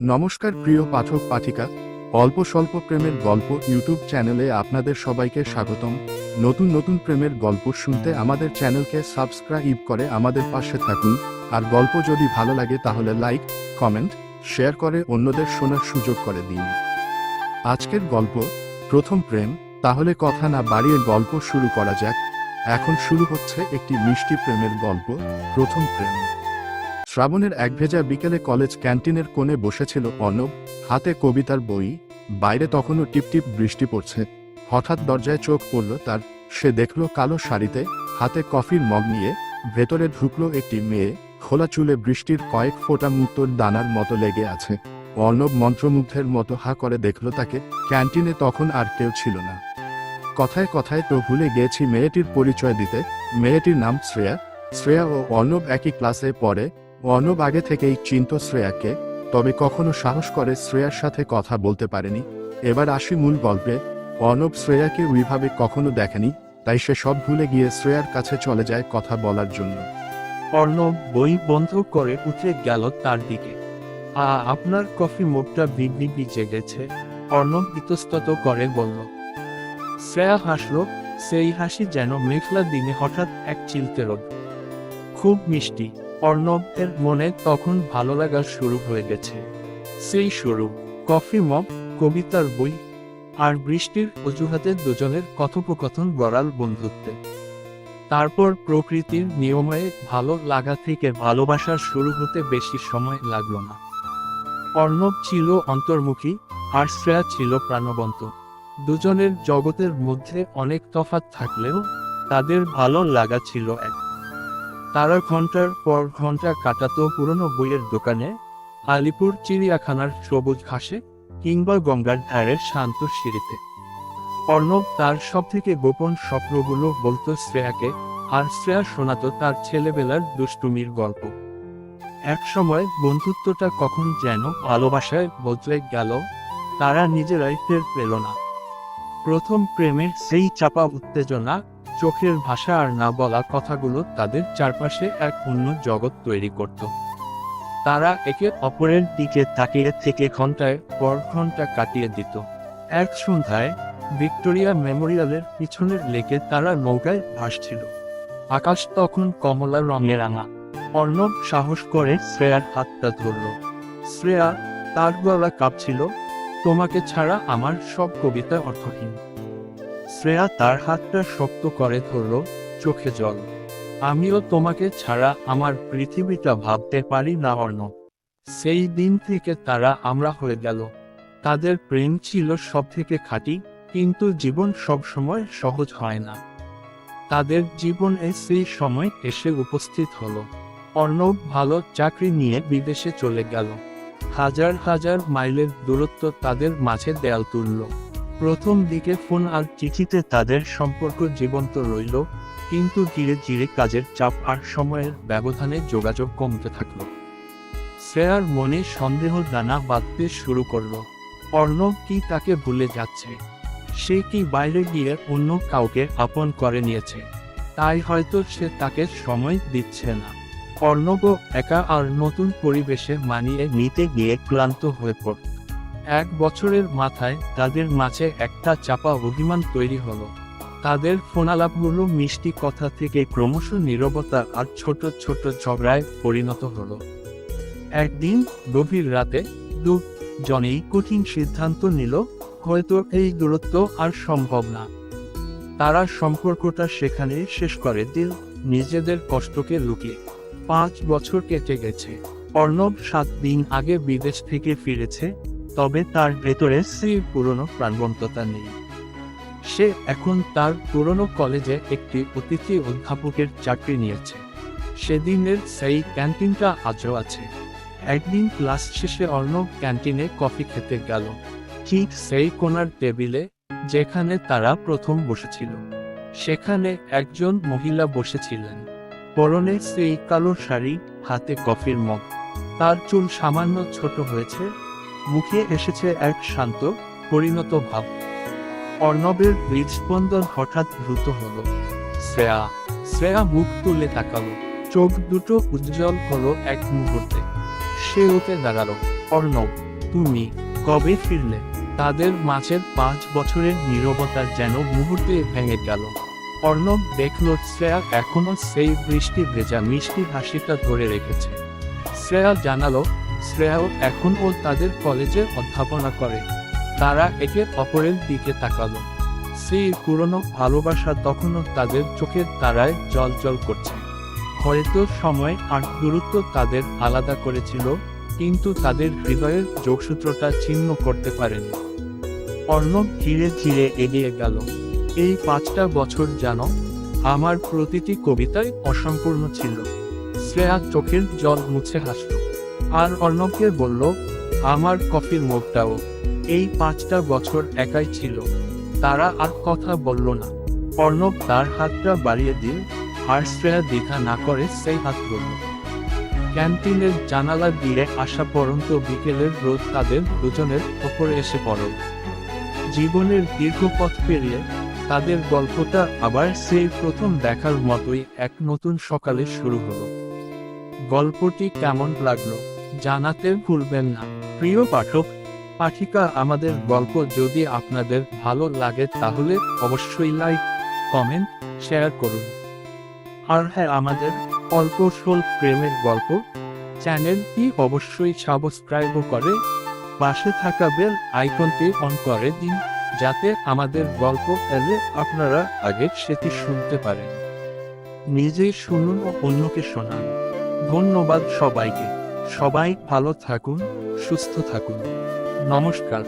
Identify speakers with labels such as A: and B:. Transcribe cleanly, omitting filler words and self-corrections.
A: নমস্কার প্রিয় পাঠক পাঠিকা, অল্প স্বল্প প্রেমের গল্প ইউটিউব চ্যানেলে আপনাদের সবাইকে স্বাগতম। নতুন নতুন প্রেমের গল্প শুনতে আমাদের চ্যানেলকে সাবস্ক্রাইব করে আমাদের পাশে থাকুন। আর গল্প যদি ভালো লাগে তাহলে লাইক, কমেন্ট, শেয়ার করে অন্যদের শোনার সুযোগ করে দিন। আজকের গল্প প্রথম প্রেম। তাহলে কথা না বাড়িয়ে গল্প শুরু করা যাক। এখন শুরু হচ্ছে একটি মিষ্টি প্রেমের গল্প, প্রথম প্রেম। শ্রাবণের একভেজা বিকেলে কলেজ ক্যান্টিনের কোণে বসেছিল অর্ণব, হাতে কবিতার বই। বাইরে তখনও টিপটিপ বৃষ্টি পড়ছে। হঠাৎ দরজায় চোখ পড়ল তার। সে দেখল কালো শাড়িতে, হাতে কফির মগ নিয়ে ভেতরে ঢুকলো একটি মেয়ে। খোলা চুলে বৃষ্টির কয়েক ফোঁটা মুক্তোর দানার মতো লেগে আছে। অর্ণব মন্ত্রমুগ্ধের মতো হা করে দেখল তাকে। ক্যান্টিনে তখন আর কেউ ছিল না। কথায় কথায় তো ভুলে গিয়েছি মেয়েটির পরিচয় দিতে। মেয়েটির নাম শ্রেয়া। শ্রেয়া ও অর্ণব একই ক্লাসে পড়ে। অর্ণব আগে থেকেই চিনত শ্রেয়াকে, তবে কখনো সাহস করে শ্রেয়ার সাথে কথা বলতে পারেনি। এবার আসি মূল গল্পে। অর্ণব শ্রেয়াকে ওইভাবে কখনো দেখেনি, তাই সে সব ভুলে গিয়ে শ্রেয়ার কাছে চলে যায় কথা বলার জন্য।
B: অর্ণব বই বন্ধ করে উঠে গেল তার দিকে। আপনার কফি মুখটা বিগড়ি ভিজে গেছে, অর্ণব ইতস্তত করে বলল। শ্রেয়া হাসল, সেই হাসি যেন মেঘলা দিনে হঠাৎ এক চিলতে রোদ। খুব মিষ্টি। অর্ণবের মনে তখন ভালো লাগা শুরু হয়ে গেছে। সেই শুরু, কফি মগ, কবিতার বই আর বৃষ্টির অজুহাতে দুজনের কথোপকথন গড়াল বন্ধুত্বে। তারপর প্রকৃতির নিয়মে ভালো লাগা থেকে ভালোবাসা শুরু হতে বেশি সময় লাগলো না। অর্ণব ছিল অন্তর্মুখী আর শ্রেয়া ছিল প্রাণবন্ত। দুজনের জগতের মধ্যে অনেক তফাৎ থাকলেও তাদের ভালো লাগা ছিল এক। তারা ঘন্টার পর ঘন্টা কাটাতো পুরনো বইয়ের দোকানে, আলিপুর চিড়িয়াখানার সবুজ ঘাসে কিংবা গঙ্গার ধারের শান্ত সিঁড়িতে। অর্ণব তার সবথেকে গোপন স্বপ্নগুলো বলতো শ্রেয়াকে, আর শ্রেয়া শোনাতো তার ছেলেবেলার দুষ্টুমির গল্প। এক সময় বন্ধুত্বটা কখন যেন ভালোবাসায় বদলে গেল, তারা নিজেরাই টের পেল না। প্রথম প্রেমের সেই চাপা উত্তেজনা, চোখের ভাষা আর না বলা কথাগুলো তাদের চারপাশে এক অন্য জগৎ তৈরি করত। তারা একে অপরের দিকে তাকিয়ে থেকে ঘন্টায় পর ঘন্টা কাটিয়ে দিত। এক সন্ধ্যায় ভিক্টোরিয়া মেমোরিয়ালের পিছনের লেকে তারা নৌকায় ভাসছিল। আকাশ তখন কমলা রঙে রাঙা। অর্ণব সাহস করে শ্রেয়ার হাতটা ধরল। শ্রেয়া, তার গলা কাঁপছিল, তোমাকে ছাড়া আমার সব কবিতা অর্থহীন। শ্রেয়া তার হাতটা শক্ত করে ধরল, চোখে জল। আমিও তোমাকে ছাড়া আমার পৃথিবীটা ভাবতে পারি না অর্ণব। সেই দিন থেকে তারা আমরা হয়ে গেল। তাদের প্রেম ছিল সব থেকে খাঁটি, কিন্তু জীবন সব সময় সহজ হয় না। তাদের জীবনে সেই সময় এসে উপস্থিত হলো। অর্ণব ভালো চাকরি নিয়ে বিদেশে চলে গেল। হাজার হাজার মাইলের দূরত্ব তাদের মাঝে দেয়াল তুলল। প্রথম দিকে ফোন আর চিঠিতে তাদের সম্পর্ক জীবন্ত রইল, কিন্তু ধীরে ধীরে কাজের চাপ আর সময়ের ব্যবধানে যোগাযোগ কমতে থাকলো। শ্রেয়ার মনে সন্দেহ দানা বাঁধতে শুরু করল। অর্ণব কি তাকে ভুলে যাচ্ছে? সে কি বাইরে গিয়ে অন্য কাউকে আপন করে নিয়েছে? তাই হয়তো সে তাকে সময় দিচ্ছে না। অর্ণবও একা আর নতুন পরিবেশে মানিয়ে নিতে গিয়ে ক্লান্ত হয়ে পড়ল। এক বছরের মাথায় তাদের মাঝে একটা চাপা অভিমান তৈরি হলো। তাদের ফোনালাপগুলো মিষ্টি কথা থেকে ক্রমশ নীরবতা আর ছোট ছোট ঝগড়ায় পরিণত হলো। একদিন গভীর রাতে দুজনেই কঠিন সিদ্ধান্ত নিল, হয়তো এই দূরত্ব আর সম্ভব না। তারা সম্পর্কটা সেখানে শেষ করে দিল, নিজেদের কষ্টকে লুকিয়ে। 5 বছর কেটে গেছে। অর্ণব 7 দিন আগে বিদেশ থেকে ফিরেছে, তবে তার ভেতরে সেই পুরনো প্রাণবন্ততা নেই। সে এখন তার পুরনো কলেজে একটি অতিথি অধ্যাপকের চাকরি নিয়েছে। সেদিনের সেই ক্যান্টিনটা আজও আছে। একদিন ক্লাস শেষে অর্ণব ক্যান্টিনে কফি খেতে গেল, ঠিক সেই কোণার টেবিলে যেখানে তারা প্রথম বসেছিল। সেখানে একজন মহিলা বসেছিলেন, পরনে সেই কালো শাড়ি, হাতে কফির মগ। তার চুল সামান্য ছোট হয়েছে, মুখে এসেছে এক শান্ত পরিণত ভাব। অর্ণবের হৃদস্পন্দন হঠাৎ দ্রুত হলো। শ্রেয়া। শ্রেয়া মুখ তুলে তাকালো, চোখ দুটো উজ্জ্বল হলো এক মুহূর্তে। সে উঠে দাঁড়ালো। অর্ণব। তুমি কবে ফিরলে? তাদের মাঝের 5 বছরের নীরবতা যেন মুহূর্তে ভেঙে গেল। অর্ণব দেখল শ্রেয়া এখনো সেই বৃষ্টি ভেজা মিষ্টি হাসিটা ধরে রেখেছে। শ্রেয়া জানালো শ্রেয়াও এখনও তাদের কলেজে অধ্যাপনা করে। তারা একে অপরের দিকে তাকালো। সেই পুরনো ভালোবাসা তখনও তাদের চোখের তারায় জ্বলজ্বল করছে। হয়তো সময় আর দূরত্ব তাদের আলাদা করেছিল, কিন্তু তাদের হৃদয়ের যোগসূত্রটা ছিন্ন করতে পারেনি। অর্ণব ধীরে ধীরে এগিয়ে গেল। এই 5টা বছর যেন আমার প্রতিটি কবিতায় অসম্পূর্ণ ছিল। শ্রেয়া চোখের জল মুছে হাসল আর অর্ণবকে বলল, আমার কফির মুখটাও এই 5টা বছর একাই ছিল। তারা আর কথা বলল না। অর্ণব তার হাতটা বাড়িয়ে দিল আর শ্রেয়া দেখা না করে সেই হাত ধরল। ক্যান্টিনের জানালা দিয়ে আসা পরন্ত বিকেলের রোদ তাদের দুজনের ওপরে এসে পড়ল। জীবনের দীর্ঘ পথ পেরিয়ে তাদের গল্পটা আবার সেই প্রথম দেখার মতোই এক নতুন সকালে শুরু হলো। গল্পটি কেমন লাগলো জানাতে ভুলবেন না। প্রিয় পাঠক পাঠিকা, আমাদের গল্প যদি আপনাদের ভালো লাগে তাহলে অবশ্যই লাইক, কমেন্ট, শেয়ার করুন। আর হ্যাঁ, আমাদের অল্প স্বল্প প্রেমের গল্প চ্যানেলটি অবশ্যই সাবস্ক্রাইব করে পাশে থাকা বেল আইকনটি অন করে দিন, যাতে আমাদের গল্প এলে আপনারা আগে সেটি শুনতে পারেন। নিজেই শুনুন ও অন্যকে শোনান। ধন্যবাদ সবাইকে। সবাই ভালো থাকুন, সুস্থ থাকুন। নমস্কার।